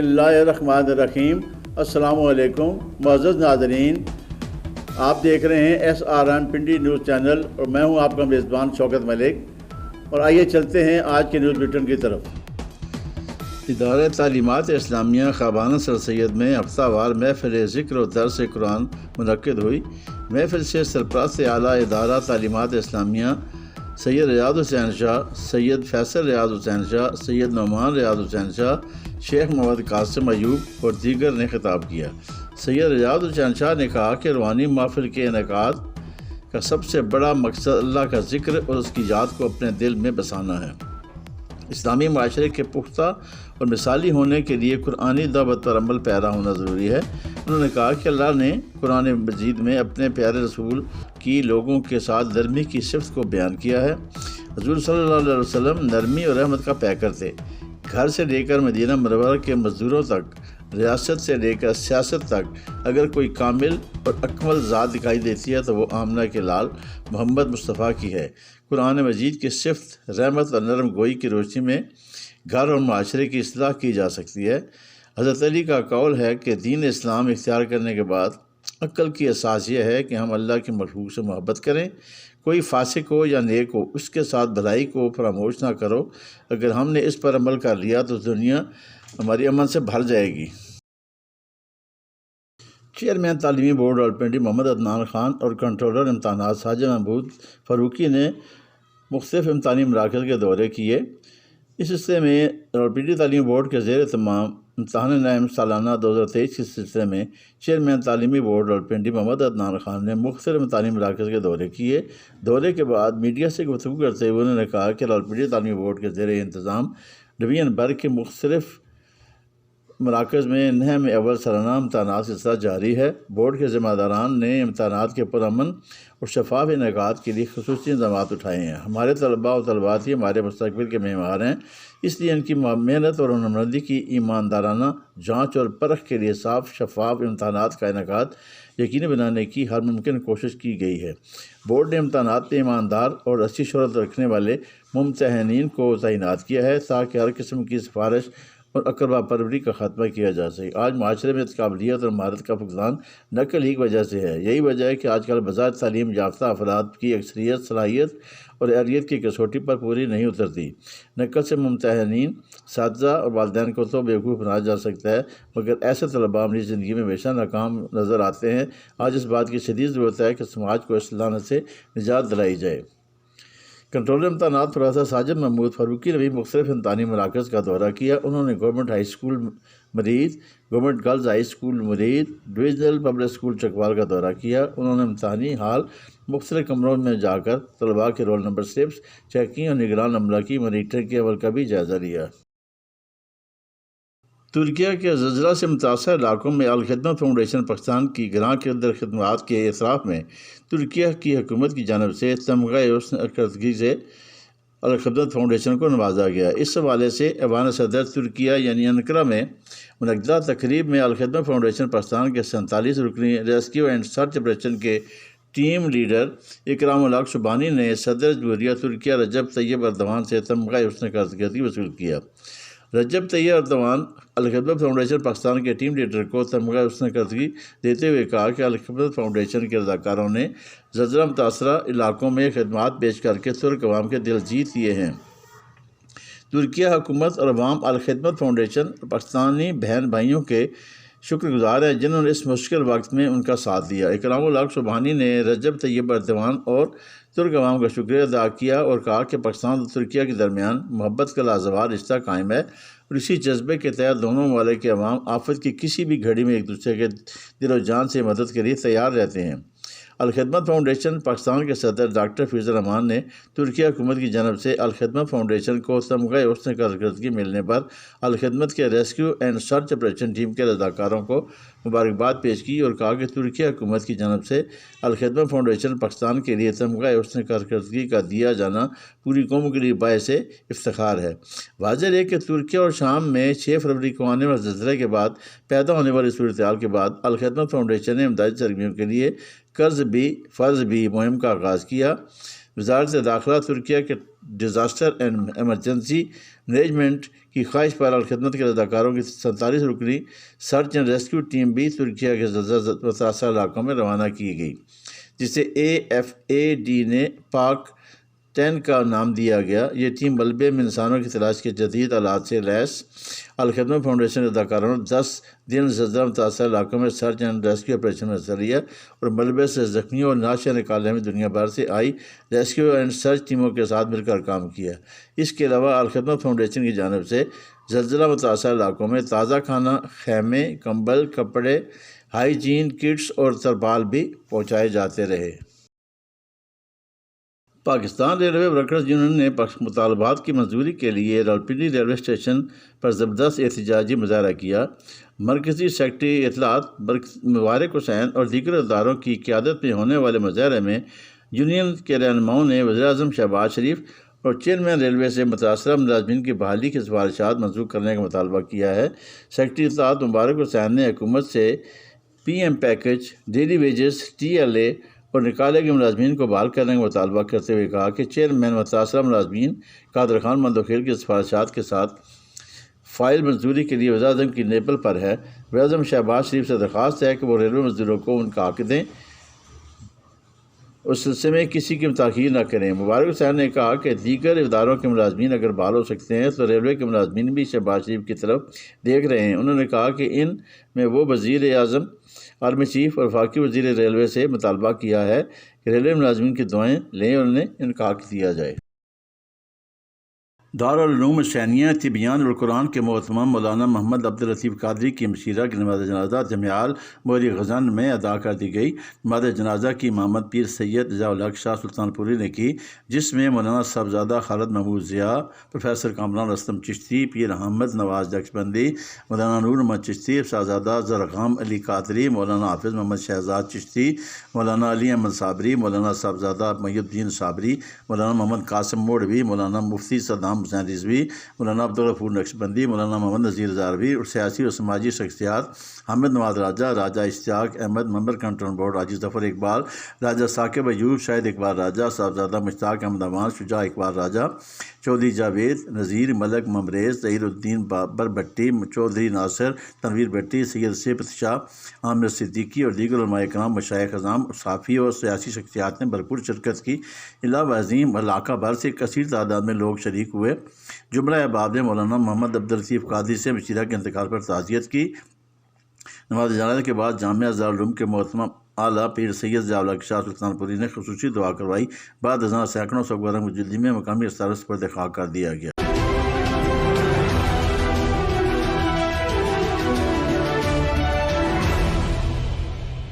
बिस्मिल्लाहिर्रहमानिर्रहीम। अस्सलाम वालेकुम मुअज़्ज़ज़ नाज़रीन, आप देख रहे हैं SRN पिंडी न्यूज़ चैनल और मैं हूं आपका मेज़बान शौकत मलिक। और आइए चलते हैं आज के न्यूज़ बुलेटिन की तरफ। इदारा तालीमात इस्लामिया ख़ाबाना सर सैयद में हफ्तावार महफ़िल ज़िक्र और दर्स कुरान मुनक़्क़िद हुई। महफ़िल से सरपरस्त आला इदारा तालीमात इस्लामिया सैयद रियाद हुसैन शाह, सैयद फैसल रियाद हुसैन शाह, सैयद नौमान रियाद हुसैन शाह, शेख मोहम्मद कासिम अयूब और दीगर ने खिताब किया। सैयद रियाद हुसैन शाह ने कहा कि रूहानी महफ़िल के इनेकाद का सबसे बड़ा मकसद अल्लाह का ज़िक्र और उसकी याद को अपने दिल में बसाना है। इस्लामी माशरे के पुख्ता और मिसाली होने के लिए कुरानी दावत पर अमल पैरा होना ज़रूरी है। उन्होंने कहा कि अल्लाह ने कुरान मजीद में अपने प्यारे रसूल की लोगों के साथ नरमी की सिफ़त को बयान किया है। हुज़ूर सल्लल्लाहु अलैहि वसल्लम नरमी और रहमत का पैकर थे। घर से लेकर मदीना मुनव्वरा के मज़दूरों तक, रियासत से लेकर सियासत तक अगर कोई कामिल और अकमल ज़ात दिखाई देती है तो वो आमना के लाल मोहम्मद मुस्तफ़ा की है। कुरान मजीद की सिफ़त रहमत और नरम गोई की रोशनी में घर और माशरे की इस्लाह की जा सकती है। हज़रत अली का कौल है कि दीन इस्लाम इख्तियार करने के बाद अक्ल की असास यह है कि हम अल्लाह के मखलूक से मोहब्बत करें। कोई फासिक हो या नेक हो, उसके साथ भलाई को फरामोश ना करो। अगर हमने इस पर अमल कर लिया तो दुनिया हमारी अमन से भर जाएगी। चेयरमैन तालीमी बोर्ड रावलपिंडी मोहम्मद अदनान खान और कंट्रोलर इम्तहानात साजिद महमूद फ़ारूकी ने मुख्तलिफ इम्तहानी मराकज़ के दौरे किए। इस हिस्से में रावलपिंडी तालीमी बोर्ड के ज़ेर तमाम इम्तहान नाइम सालाना 2023 के सिलसिले में चेयरमैन तालीमी बोर्ड रावलपिंडी मोहम्मद अदनान खान ने मुख्तलिफ इम्तहानी मराकज़ के दौरे किए। दौरे के बाद मीडिया से गुफ्तगू करते हुए उन्होंने कहा कि रावलपिंडी तालीमी बोर्ड के ज़ेर इंतज़ाम डिवीज़न भर के मुख्तलिफ मराकज़ में नहम अव्वल सालाना इम्तहानात सिलसिला जारी है। बोर्ड के ज़िम्मेदारान ने इम्तहानात के पुरअमन और शफाफ इनेकाद के लिए ख़ुसूसी इंतज़ाम उठाए हैं। हमारे तलबा और तलबात ही हमारे मुस्तक़बिल के मेहमान हैं, इसलिए इनकी मेहनत और हुनरमंदी की ईमानदाराना जाँच और परख के लिए साफ़ शफाफ इम्तहानात का इनेकाद यकीनी बनाने की हर मुमकिन कोशिश की गई है। बोर्ड ने इम्तहानात में ईमानदार और अच्छी शोहरत रखने वाले मुम्तहनीन को तैनात किया है ताकि हर किस्म की सिफारिश और अकरबा परवरी का ख़त्मा किया जा सके। आज माशरे में काबिलियत और महारत का फुकदान नकल ही की वजह से है। यही वजह है कि आजकल बज़ाहिर तालीम याफ्ता अफराद की अक्सरियत सलाहियत और अहलियत की कसौटी पर पूरी नहीं उतरती। नकल से मुम्तहनीन साथिज़ा और वालिदैन को तो बेवकूफ़ बनाया जा सकता है, मगर ऐसे तलबा अपनी ज़िंदगी में हमेशा नाकाम नज़र आते हैं। आज इस बात की शदीद ज़रूरत है कि समाज को इस लानत से निजात दिलाई जाए। कंट्रोलर इम्तहानात प्रोफेसर साजिद महमूद फ़ारूकी ने भी मुख्तलिफ इम्तहानी मराकज़ का दौरा किया। उन्होंने government high school Mureed, government girls high school Mureed, divisional public school Chakwal का दौरा किया। उन्होंने इम्तहानी हाल मुख्तलिफ कमरों में जाकर तलबा के रोल नंबर स्लिप्स, चेकिंग और निगरान अमला की मॉनिटरिंग के अमल का भी जायज़ा लिया। तुर्किया के ज़लज़ला से मुतासर इलाकों में अल खिदमत फाउंडेशन पाकिस्तान की ग्रां के अंदर खदमात के एतराफ़ में तुर्किया की हुकूमत की जानब से तमग़ा हुस्न करदगी से अल खिदमत फाउंडेशन को नवाजा गया। इस हवाले से ऐवान सदर तुर्किया यानी अंकारा में मुनक़्क़िदा तकरीब में अल खिदमत फाउंडेशन पाकिस्तान के 47 रुकनी रेस्क्यू एंड सर्च ऑपरेशन के टीम लीडर इकरामुल हक शुबानी ने सदर जमहूरिया तुर्किया रजब तैयब एर्दोग़ान से तमग़ा हुस्न करदगी वसूल किया। रजब तैयब एर्दोग़ान अल खिदमत फाउंडेशन पाकिस्तान के टीम लीडर को तमग़ा हुस्न करदगी देते हुए कहा कि अल खिदमत फाउंडेशन के रज़ाकारों ने ज़लज़ला मुतासरा इलाकों में खदमात पेश करके तुर्क अवाम के दिल जीत लिए हैं। तुर्किया हुकूमत और अवाम अल खिदमत फाउंडेशन पाकिस्तानी बहन भाइयों के शुक्रगुज़ार हैं जिन्होंने इस मुश्किल वक्त में उनका साथ दिया। इकरामुल हक शुबानी ने रजब तैयब एर्दोग़ान और तुर्क अवाम का शुक्रिया अदा किया और कहा कि पाकिस्तान और तुर्किया के दरमियान मोहब्बत का लाजवाब रिश्ता कायम है और इसी जज्बे के तहत दोनों ममालिक के अवाम आफत की किसी भी घड़ी में एक दूसरे के दिलो जान से मदद के लिए तैयार रहते हैं। अल खिदमत फाउंडेशन पाकिस्तान के सदर डॉक्टर फैज़ल रहमान ने तुर्किया हुकूमत की जानब से अल खिदमत फाउंडेशन को तमग़ा हुस्न करदगी मिलने पर अल खिदमत के rescue and search operation team के रज़ाकारों को मुबारकबाद पेश की और कहा कि तुर्किया हुकूमत की जानब से अल खिदमत फाउंडेशन पाकिस्तान के लिए तमग़ा हुस्न करदगी का दिया जाना पूरी कौम के लिए बायस इफ्तिखार है। वाज़ेह है कि तुर्किया और शाम में 6 फरवरी को आने वाले ज़लज़ले के बाद पैदा होने वाली सूरत हाल के बाद अल खिदमत फाउंडेशन ने इमदादी सरगर्मियों के लिए फ़र्ज़ भी मुहिम का आगाज़ किया। وزارت داخلہ ترکیہ کے ڈیزاسٹر اینڈ ایمرجنسی مینجمنٹ کی خواہش پر الخدمت کے اداکاروں کی 47 رکنی سرچ اینڈ ریسکیو ٹیم بھی ترکیہ کے زلزلہ متاثرہ علاقوں میں روانہ کی گئی، جسے AFAD نے پاک 10 کا نام دیا گیا۔ یہ ٹیم ملبے میں انسانوں کی تلاش کے جدید آلات سے لیس الخدمت فاؤنڈیشن اداکاروں نے 10 دن زلزلہ متاثرہ علاقوں میں سرچ اینڈ ریسکیو آپریشن میں حصہ لیا اور ملبے سے زخمیوں اور نعشیں نکالنے میں دنیا بھر سے آئی ریسکیو اینڈ سرچ ٹیموں کے ساتھ مل کر کام کیا۔ اس کے علاوہ الخدمت فاؤنڈیشن کی جانب سے زلزلہ متاثرہ علاقوں میں تازہ کھانا، خیمے، کمبل، کپڑے، ہائیجین کٹس اور ترپال بھی پہنچائے جاتے رہے۔ پاکستان ریلوے ورکرز یونین نے مطالبات کی منظوری کے لیے راولپنڈی ریلوے اسٹیشن پر زبردست احتجاجی مظاہرہ کیا۔ مرکزی سیکرٹری اطلاعات مبارک حسین اور دیگر اداروں کی قیادت میں ہونے والے مظاہرے میں یونین کے رہنماؤں نے وزیر اعظم شہباز شریف اور چیئرمین ریلوے سے متاثرہ ملازمین کی بحالی کی سفارشات منسوخ کرنے کا مطالبہ کیا ہے۔ سیکرٹری اطلاعات مبارک حسین نے حکومت سے PM package, daily wages, TLA اور نکالے گئے ملازمین کو بحال کرنے کا مطالبہ کرتے ہوئے کہا کہ چیئرمین متاثرہ ملازمین قادر خان مندوخیل کی سفارشات کے ساتھ فائل منظوری کے لیے وزیر اعظم کی نیپل پر ہے۔ وزیر اعظم شہباز شریف سے درخواست ہے کہ وہ ریلوے مزدوروں کو ان کا حق دیں، اس سلسلے میں کسی کی تاخیر نہ کریں۔ مبارک حسین نے کہا کہ دیگر اداروں کے ملازمین اگر بحال ہو سکتے ہیں تو ریلوے کے ملازمین بھی شہباز شریف کی طرف دیکھ رہے ہیں۔ انہوں نے کہا کہ ان میں وہ وزیر اعظم، آرمی چیف اور وفاقی وزیر ریلوے سے مطالبہ کیا ہے کہ ریلوے ملازمین کی دعائیں لیں اور انہیں ان کا حق دیا جائے۔ دارالعلوم حسینیہ تبیان القرآن کے محترم مولانا محمد عبداللطیف قادری کی مشیرہ کی نماز جنازہ جمیال موری غزن میں ادا کر دی گئی۔ نماز جنازہ کی محمد پیر سید ضیاء الحق شاہ سلطان پوری نے کی، جس میں مولانا صاحبزادہ خالد محمود ضیاء، پروفیسر کامران رستم چشتی، پیر احمد نواز نقشبندی، مولانا نور محمد چشتی، شہزادہ زرغام علی قادری، مولانا حافظ محمد شہزاد چشتی، مولانا علی احمد صابری، مولانا صاحبزادہ محی الدین صابری، مولانا محمد قاسم موڑوی، مولانا مفتی صدام حسین رضوی، مولانا عبدالغفور نقشبندی، مولانا محمد نذیر زاروی اور سیاسی اور سماجی شخصیات حامد نواز راجہ، راجہ اشتیاق احمد، ممبر کنٹرول بورڈ حاجی ظفر اقبال، راجہ ثاقب ایوب، شاہد اقبال راجہ، صاحبزادہ مشتاق احمد امان، شجاع اقبال راجہ، چودھری جاوید، نذیر ملک ممریز، ظہیر الدین بابر بھٹی، چودھری ناصر، تنویر بھٹی، سید صفت شاہ، عامر صدیقی اور دیگر علماء کرام، مشائخ اعظام، صحافی اور سیاسی شخصیات نے بھرپور شرکت کی۔ علاوہ ازیں علاقہ بھر سے کثیر تعداد میں لوگ شریک ہوئے۔ جملہ احباب نے مولانا محمد عبداللطیف قادری سے مشیرہ کے انتقال پر تعزیت کی۔ نماز جنازہ کے بعد جامعہ دارالعلوم کے محترم اعلیٰ پیر سید ضیاء الحق شاہ سلطان پوری نے خصوصی دعا کروائی۔ بعد ازاں سینکڑوں سکبرانگ جلدی میں مقامی استاروں پر خاک کر دیا گیا۔